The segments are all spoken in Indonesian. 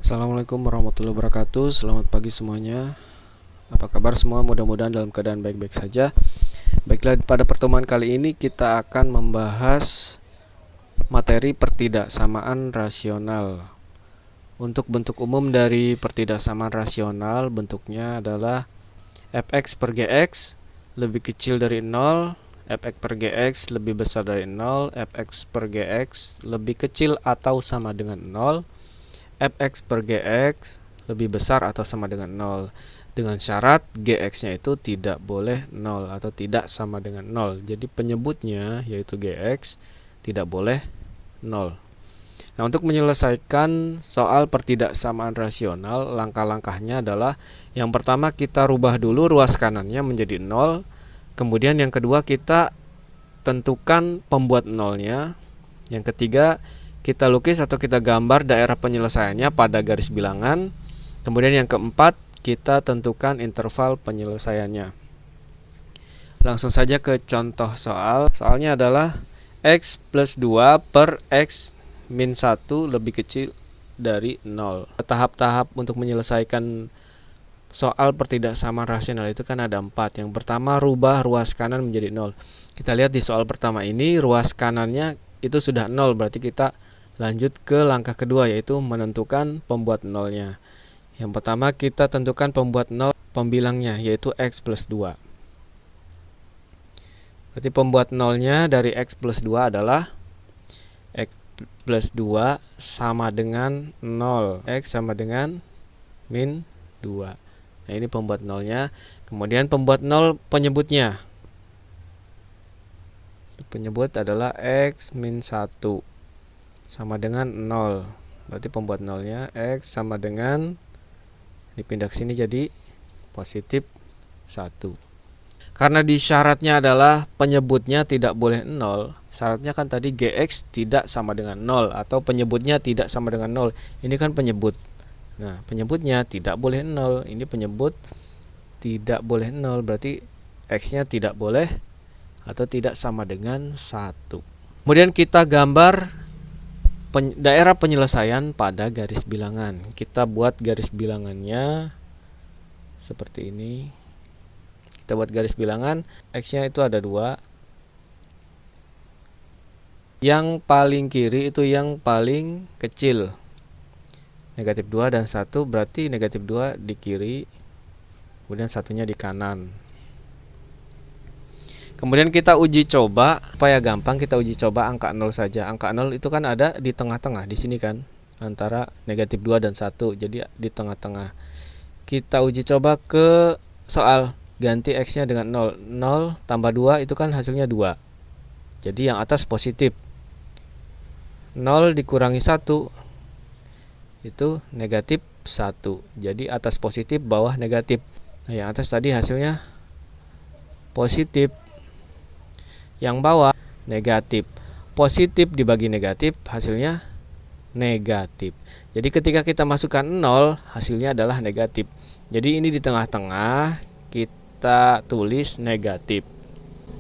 Assalamualaikum warahmatullahi wabarakatuh. Selamat pagi semuanya. Apa kabar semua? Mudah-mudahan dalam keadaan baik-baik saja. Baiklah, pada pertemuan kali ini kita akan membahas materi pertidaksamaan rasional. Untuk bentuk umum dari pertidaksamaan rasional, bentuknya adalah fx per gx lebih kecil dari 0, fx per gx lebih besar dari 0, fx per gx lebih kecil atau sama dengan 0, fx per gx lebih besar atau sama dengan 0, dengan syarat gx-nya itu tidak boleh 0 atau tidak sama dengan 0. Jadi penyebutnya yaitu gx tidak boleh 0. Nah, untuk menyelesaikan soal pertidaksamaan rasional, langkah-langkahnya adalah yang pertama kita rubah dulu ruas kanannya menjadi 0. Kemudian yang kedua kita tentukan pembuat nolnya. Yang ketiga kita lukis atau kita gambar daerah penyelesaiannya pada garis bilangan. Kemudian yang keempat kita tentukan interval penyelesaiannya. Langsung saja ke contoh soal. Soalnya adalah x plus 2 per x min 1 lebih kecil dari 0. Tahap-tahap untuk menyelesaikan soal pertidaksamaan rasional itu kan ada 4. Yang pertama, rubah ruas kanan menjadi 0. Kita lihat di soal pertama ini ruas kanannya itu sudah 0, berarti kita lanjut ke langkah kedua, yaitu menentukan pembuat nolnya. Yang pertama kita tentukan pembuat nol pembilangnya, yaitu x plus 2. Berarti pembuat nolnya dari x plus 2 adalah x plus 2 sama dengan 0. X sama dengan min 2. Nah, ini pembuat nolnya. Kemudian pembuat nol penyebutnya. Penyebut adalah x min 1 sama dengan 0. Berarti pembuat nolnya x sama dengan, dipindah ke sini jadi positif 1. Karena di syaratnya adalah penyebutnya tidak boleh 0. Syaratnya kan tadi gx tidak sama dengan 0 atau penyebutnya tidak sama dengan 0. Ini kan penyebut. Nah, penyebutnya tidak boleh 0. Ini penyebut tidak boleh 0. Berarti x-nya tidak boleh atau tidak sama dengan 1. Kemudian kita gambar daerah penyelesaian pada garis bilangan. Kita buat garis bilangannya seperti ini. Kita buat garis bilangan, x-nya itu ada 2. Yang paling kiri itu yang paling kecil, negatif 2 dan 1, berarti negatif 2 di kiri, kemudian satunya di kanan. Kemudian kita uji coba, supaya gampang kita uji coba angka 0 saja. Angka 0 itu kan ada di tengah-tengah, di sini kan, antara negatif 2 dan 1, jadi di tengah-tengah. Kita uji coba ke soal, ganti x-nya dengan 0. 0 tambah 2 itu kan hasilnya 2. Jadi yang atas positif. 0 dikurangi 1 itu negatif 1. Jadi atas positif, bawah negatif. Nah, yang atas tadi hasilnya positif. Yang bawah negatif. Positif dibagi negatif hasilnya negatif. Jadi ketika kita masukkan 0 hasilnya adalah negatif. Jadi ini di tengah-tengah kita tulis negatif.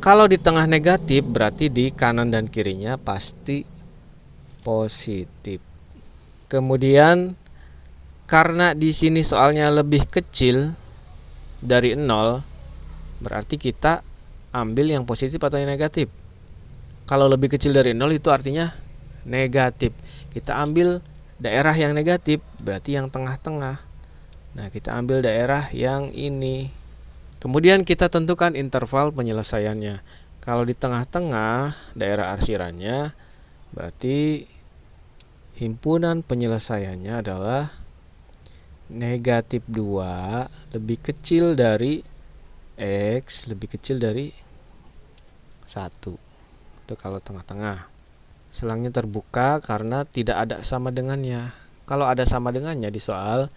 Kalau di tengah negatif berarti di kanan dan kirinya pasti positif. Kemudian karena di sini soalnya lebih kecil dari 0, berarti kita ambil yang positif atau yang negatif. Kalau lebih kecil dari 0 itu artinya negatif. Kita ambil daerah yang negatif, berarti yang tengah-tengah. Nah, kita ambil daerah yang ini. Kemudian kita tentukan interval penyelesaiannya. Kalau di tengah-tengah daerah arsirannya, berarti himpunan penyelesaiannya adalah negatif 2 lebih kecil dari x lebih kecil dari 1. Itu kalau tengah-tengah. Selangnya terbuka karena tidak ada sama dengannya. Kalau ada sama dengannya di soal,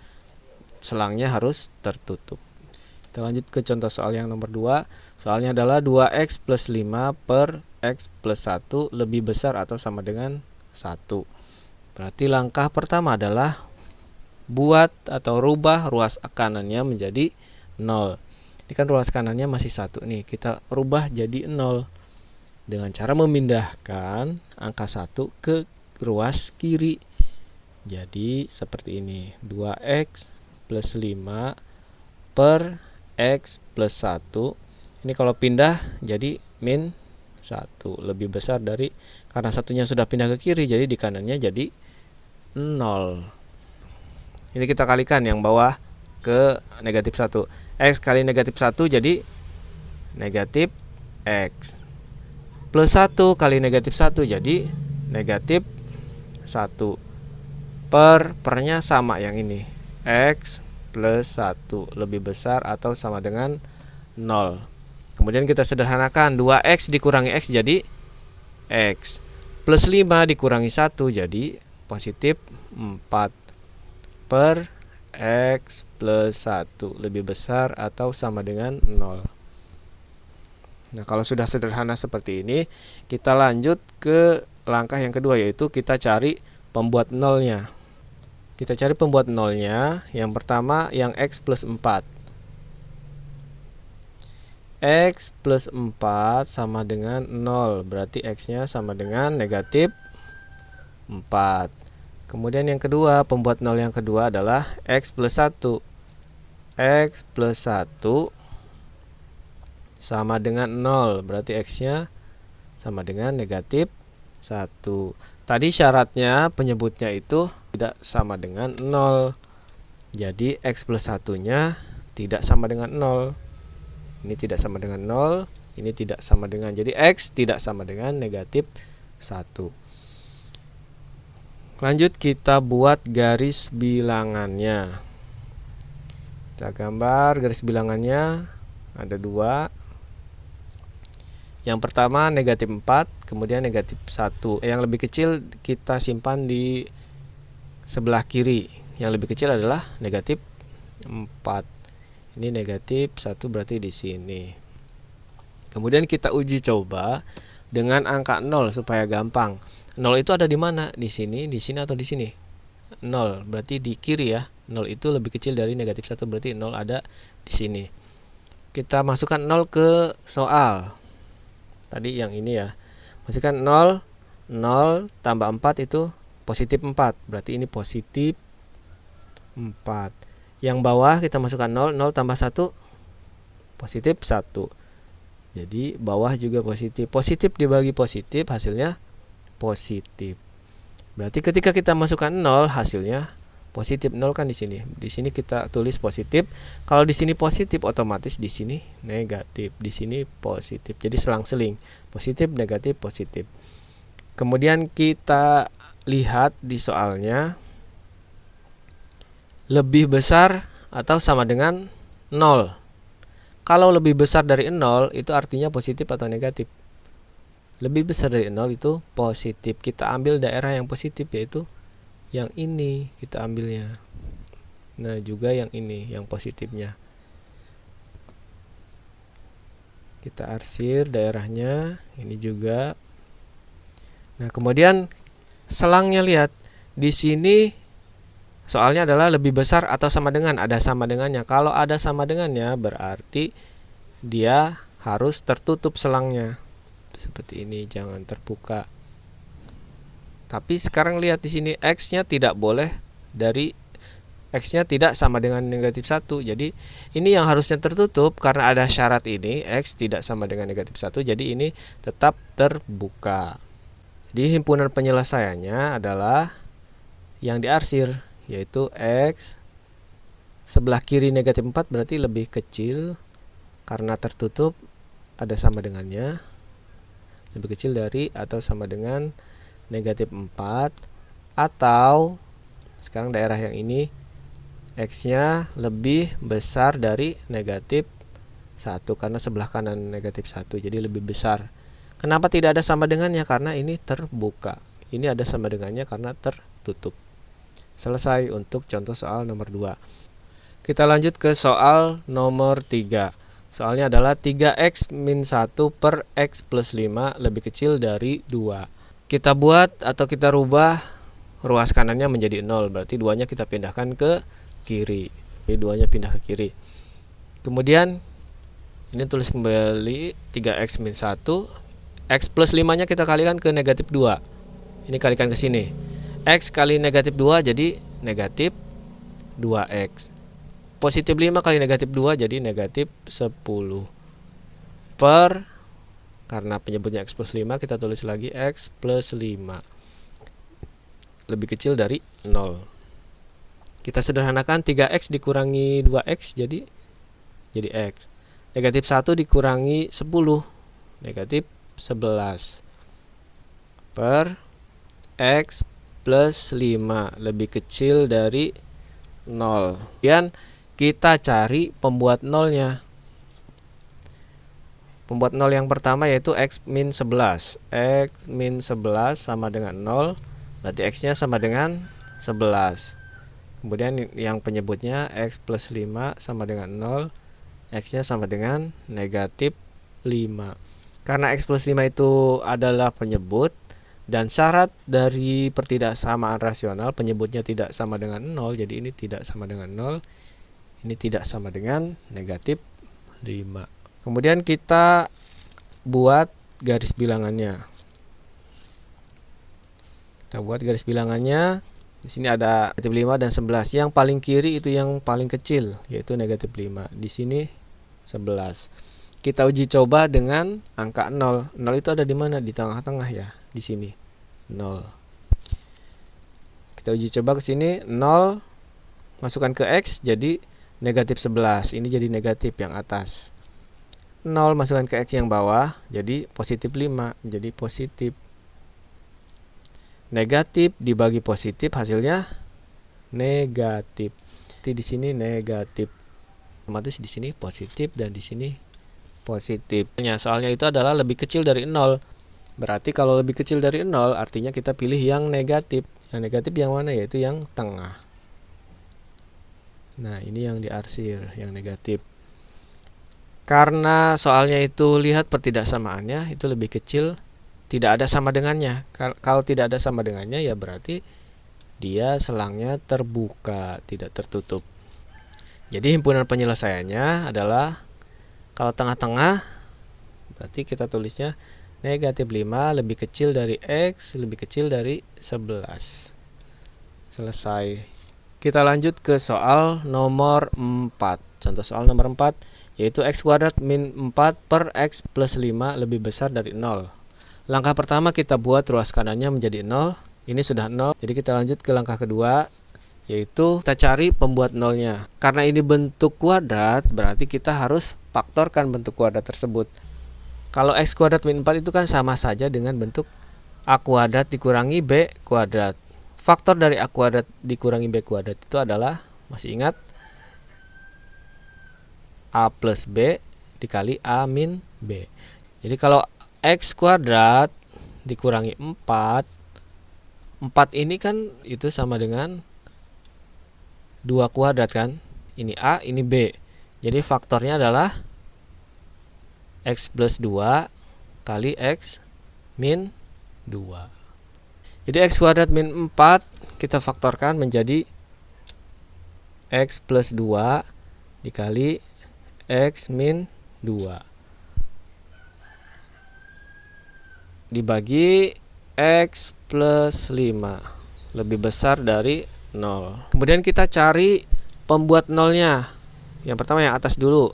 selangnya harus tertutup. Kita lanjut ke contoh soal yang nomor 2. Soalnya adalah 2x plus 5 per x plus 1 lebih besar atau sama dengan 1. Berarti langkah pertama adalah buat atau rubah ruas kanannya menjadi 0. Ini kan ruas kanannya masih 1 nih. Kita rubah jadi 0 dengan cara memindahkan angka 1 ke ruas kiri. Jadi seperti ini, 2x plus 5 per x plus 1. Ini kalau pindah jadi min 1, lebih besar dari, karena satunya sudah pindah ke kiri, jadi di kanannya jadi 0. Ini kita kalikan yang bawah ke negatif 1. X kali negatif 1 jadi negatif x. Plus 1 kali negatif 1 jadi negatif 1. Pernya sama yang ini, x plus 1 lebih besar atau sama dengan 0. Kemudian kita sederhanakan, 2x dikurangi x jadi x. Plus 5 dikurangi 1 jadi positif 4 per x plus 1 lebih besar atau sama dengan 0. Nah, kalau sudah sederhana seperti ini, kita lanjut ke langkah yang kedua, yaitu kita cari pembuat nolnya. Kita cari pembuat nolnya. Yang pertama yang x plus 4. X plus 4 sama dengan 0, berarti x-nya sama dengan negatif 4. Kemudian yang kedua, pembuat nol yang kedua adalah x plus 1. X plus 1 sama dengan 0, berarti x-nya sama dengan negatif 1. Tadi syaratnya penyebutnya itu tidak sama dengan 0. Jadi x plus 1-nya tidak sama dengan 0. Ini tidak sama dengan 0, ini tidak sama dengan, jadi x tidak sama dengan negatif 1. Lanjut kita buat garis bilangannya. Kita gambar garis bilangannya, ada 2. Yang pertama negatif 4, kemudian negatif 1. Yang lebih kecil kita simpan di sebelah kiri. Yang lebih kecil adalah negatif 4. Ini negatif 1 berarti di sini. Kemudian kita uji coba dengan angka 0 supaya gampang. 0 itu ada di mana? Di sini atau di sini? 0 berarti di kiri ya. 0 itu lebih kecil dari negatif 1, berarti 0 ada di sini. Kita masukkan 0 ke soal. Tadi yang ini ya. Masukkan 0, 0 tambah 4 itu positif 4. Berarti ini positif 4. Yang bawah kita masukkan 0, 0 tambah 1 positif 1. Jadi bawah juga positif. Positif dibagi positif hasilnya positif. Berarti ketika kita masukkan 0 hasilnya positif. 0 kan di sini. Di sini kita tulis positif. Kalau di sini positif otomatis di sini negatif. Di sini positif. Jadi selang-seling. Positif, negatif, positif. Kemudian kita lihat di soalnya, lebih besar atau sama dengan 0. Kalau lebih besar dari 0 itu artinya positif atau negatif. Lebih besar dari 0 itu positif. Kita ambil daerah yang positif, yaitu yang ini kita ambilnya. Nah, juga yang ini yang positifnya. Kita arsir daerahnya, ini juga. Nah, kemudian selangnya lihat. Di sini soalnya adalah lebih besar atau sama dengan, ada sama dengannya. Kalau ada sama dengannya berarti dia harus tertutup selangnya. Seperti ini, jangan terbuka. Tapi sekarang lihat di sini x-nya tidak boleh dari x-nya tidak sama dengan negatif 1. Jadi ini yang harusnya tertutup karena ada syarat ini, x tidak sama dengan negatif 1. Jadi ini tetap terbuka. Jadi himpunan penyelesaiannya adalah yang diarsir, yaitu x sebelah kiri negatif 4 berarti lebih kecil karena tertutup, ada sama dengannya, lebih kecil dari atau sama dengan negatif 4. Atau sekarang daerah yang ini x-nya lebih besar dari negatif 1 karena sebelah kanan negatif 1, jadi lebih besar. Kenapa tidak ada sama dengannya? Karena ini terbuka. Ini ada sama dengannya karena tertutup. Selesai untuk contoh soal nomor 2. Kita lanjut ke soal nomor 3. Soalnya adalah 3x min 1 per x plus 5 lebih kecil dari 2. Kita buat atau kita rubah ruas kanannya menjadi 0. Berarti 2-nya kita pindahkan ke kiri. Jadi 2-nya pindah ke kiri. Kemudian ini tulis kembali 3x min 1. X plus 5-nya kita kalikan ke negatif 2. Ini kalikan ke sini. X kali negatif 2 jadi negatif 2X. Positif 5 kali negatif 2 jadi negatif 10. Per, karena penyebutnya X plus 5, kita tulis lagi X plus 5. Lebih kecil dari 0. Kita sederhanakan 3X dikurangi 2X jadi X. Negatif 1 dikurangi 10, negatif 11. Per X plus 5 lebih kecil dari 0. Kemudian kita cari pembuat nolnya. Pembuat nol yang pertama yaitu X min 11. X min 11 sama dengan 0, berarti X nya sama dengan 11. Kemudian yang penyebutnya X plus 5 sama dengan 0, X nya sama dengan negatif 5. Karena X plus 5 itu adalah penyebut, dan syarat dari pertidaksamaan rasional penyebutnya tidak sama dengan 0, jadi ini tidak sama dengan 0, ini tidak sama dengan negatif 5. Kemudian kita buat garis bilangannya. Kita buat garis bilangannya. Di sini ada negatif 5 dan 11. Yang paling kiri itu yang paling kecil, yaitu negatif 5. Di sini 11. Kita uji coba dengan angka 0. 0 itu ada di mana? Di tengah-tengah ya, di sini. 0. Kita uji coba ke sini, 0 masukkan ke X jadi negatif 11. Ini jadi negatif yang atas. 0 masukkan ke X yang bawah jadi positif 5, jadi positif. Negatif dibagi positif hasilnya negatif. Di sini negatif. Otomatis di sini positif dan di sini positif. Soalnya itu adalah lebih kecil dari 0. Berarti kalau lebih kecil dari 0 artinya kita pilih yang negatif. Yang negatif yang mana? Yaitu yang tengah. Nah, ini yang diarsir, yang negatif. Karena soalnya itu lihat pertidaksamaannya itu lebih kecil, tidak ada sama dengannya. Kalau tidak ada sama dengannya ya berarti dia selangnya terbuka, tidak tertutup. Jadi himpunan penyelesaiannya adalah kalau tengah-tengah berarti kita tulisnya negatif 5 lebih kecil dari X lebih kecil dari 11. Selesai. Kita lanjut ke soal nomor 4. Contoh soal nomor 4 yaitu X kuadrat min 4 per X plus 5 lebih besar dari 0. Langkah pertama kita buat ruas kanannya menjadi 0. Ini sudah 0. Jadi kita lanjut ke langkah kedua, yaitu kita cari pembuat nolnya. Karena ini bentuk kuadrat, berarti kita harus faktorkan bentuk kuadrat tersebut. Kalau X kuadrat min 4 itu kan sama saja dengan bentuk A kuadrat dikurangi B kuadrat. Faktor dari A kuadrat dikurangi B kuadrat itu adalah, masih ingat, A plus B dikali A min B. Jadi kalau X kuadrat dikurangi 4, 4 ini kan itu sama dengan 2 kuadrat kan. Ini A, ini B. Jadi faktornya adalah X plus 2 kali X min 2. Jadi X kuadrat min 4 kita faktorkan menjadi X plus 2 dikali X min 2 dibagi X plus 5 lebih besar dari 0. Kemudian kita cari pembuat nolnya. Yang pertama yang atas dulu.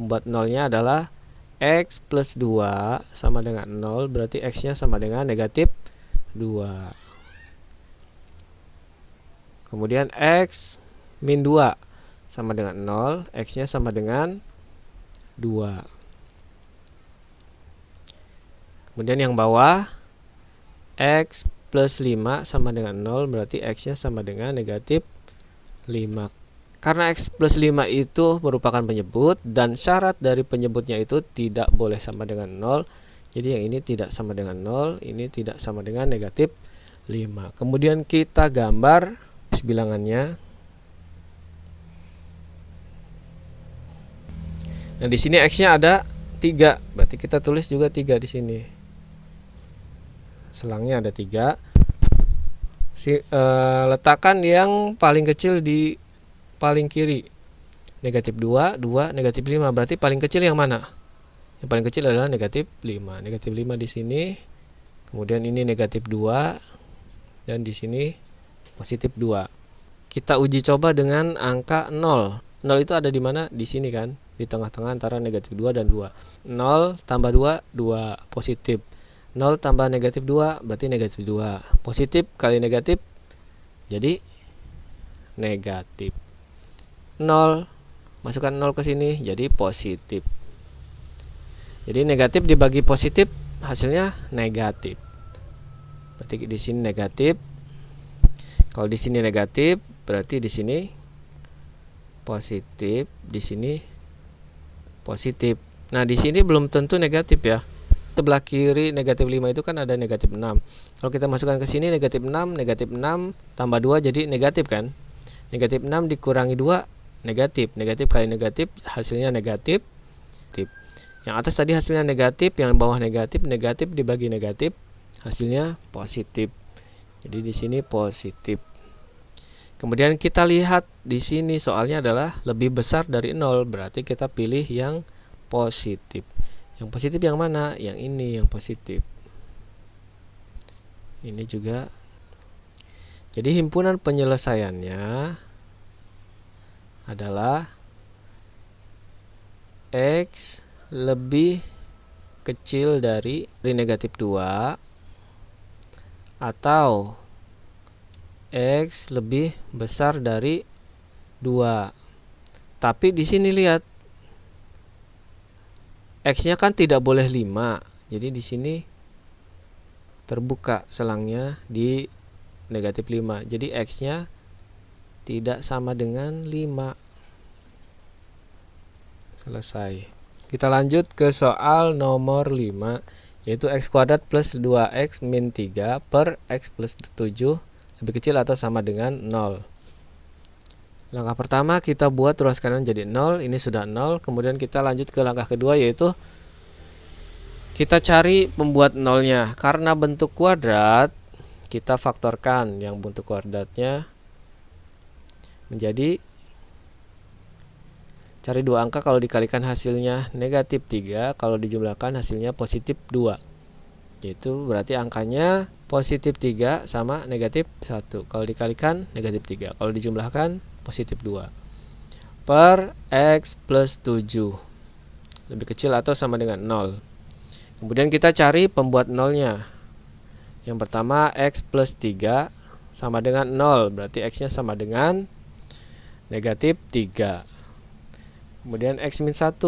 Pembuat nolnya adalah X plus 2 sama dengan 0, berarti X nya sama dengan negatif 2. Kemudian X min 2 sama dengan 0, X nya sama dengan 2. Kemudian yang bawah X plus 5 sama dengan 0, berarti X nya sama dengan negatif 5. Karena X plus 5 itu merupakan penyebut dan syarat dari penyebutnya itu tidak boleh sama dengan 0. Jadi yang ini tidak sama dengan 0, ini tidak sama dengan negatif 5. Kemudian kita gambar bilangannya. Nah, di sini X-nya ada 3, berarti kita tulis juga 3 di sini. Selangnya ada 3. Letakkan yang paling kecil di paling kiri. Negatif 2, 2, negatif 5. Berarti paling kecil yang mana? Yang paling kecil adalah negatif 5. Negatif 5 di sini. Kemudian ini negatif 2, dan di sini positif 2. Kita uji coba dengan angka 0. 0 itu ada di mana? Di sini kan, di tengah-tengah antara negatif 2 dan 2. 0 tambah 2, 2 positif. 0 tambah negatif 2 berarti negatif 2. Positif kali negatif jadi negatif. 0 masukkan 0 ke sini jadi positif. Jadi negatif dibagi positif hasilnya negatif. Berarti di sini negatif. Kalau di sini negatif berarti di sini positif, di sini positif. Nah, di sini belum tentu negatif ya. Sebelah kiri negatif 5 itu kan ada negatif 6. Kalau kita masukkan ke sini negatif 6 tambah 2 jadi negatif kan. Negatif 6 dikurangi 2 negatif. Negatif kali negatif hasilnya negatif. Yang atas tadi hasilnya negatif, yang bawah negatif. Negatif dibagi negatif hasilnya positif. Jadi di sini positif. Kemudian kita lihat di sini soalnya adalah lebih besar dari 0, berarti kita pilih yang positif. Yang positif yang mana? Yang ini yang positif. Ini juga. Jadi himpunan penyelesaiannya adalah X lebih kecil dari negatif 2 atau X lebih besar dari 2. Tapi di sini lihat, X-nya kan tidak boleh 5. Jadi di sini terbuka selangnya di negatif 5. Jadi X-nya tidak sama dengan 5. Selesai. Kita lanjut ke soal nomor 5, yaitu X kuadrat plus 2X min 3 per X plus 7 lebih kecil atau sama dengan 0. Langkah pertama kita buat ruas kanan jadi 0, ini sudah 0. Kemudian kita lanjut ke langkah kedua, yaitu kita cari pembuat nolnya. Karena bentuk kuadrat, kita faktorkan yang bentuk kuadratnya menjadi, cari dua angka, kalau dikalikan hasilnya negatif 3, kalau dijumlahkan hasilnya positif 2. Yaitu berarti angkanya positif 3 sama negatif 1. Kalau dikalikan negatif 3, kalau dijumlahkan positif 2. Per X plus 7 lebih kecil atau sama dengan 0. Kemudian kita cari pembuat nolnya. Yang pertama X plus 3 sama dengan 0, berarti X nya sama dengan negatif 3. Kemudian X min 1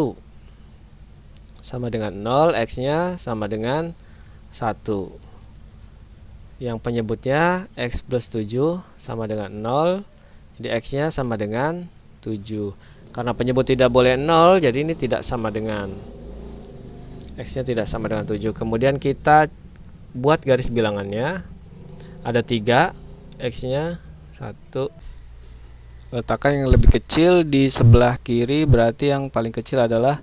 sama dengan 0, X nya sama dengan 1. Yang penyebutnya X plus 7 sama dengan 0, jadi X nya sama dengan 7. Karena penyebut tidak boleh 0, jadi ini tidak sama dengan, X nya tidak sama dengan 7. Kemudian kita buat garis bilangannya. Ada 3, X nya 1. Letakkan yang lebih kecil di sebelah kiri, berarti yang paling kecil adalah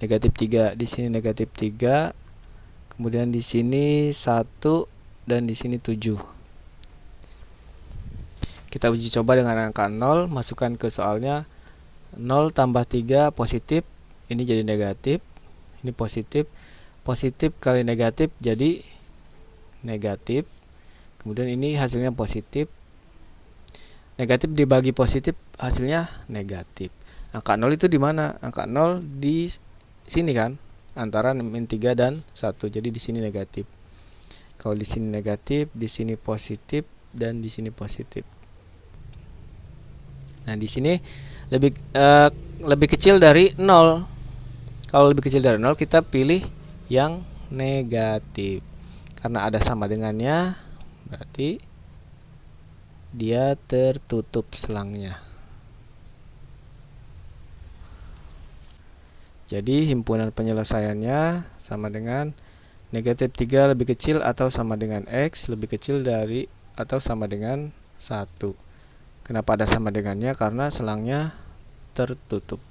negatif 3. Di sini negatif 3. Kemudian di sini 1 dan di sini 7. Kita uji coba dengan angka 0, masukkan ke soalnya. 0 tambah 3 positif, ini jadi negatif, ini positif. Positif kali negatif jadi negatif. Kemudian ini hasilnya positif. Negatif dibagi positif hasilnya negatif. Angka 0 itu di mana? Angka 0 di sini kan, antara min 3 dan 1. Jadi di sini negatif. Kalau di sini negatif, di sini positif, dan di sini positif. Nah, di sini lebih kecil dari 0. Kalau lebih kecil dari 0, kita pilih yang negatif. Karena ada sama dengannya, berarti dia tertutup selangnya. Jadi himpunan penyelesaiannya sama dengan negatif 3 lebih kecil atau sama dengan X lebih kecil dari atau sama dengan 1. Kenapa ada sama dengannya? Karena selangnya tertutup.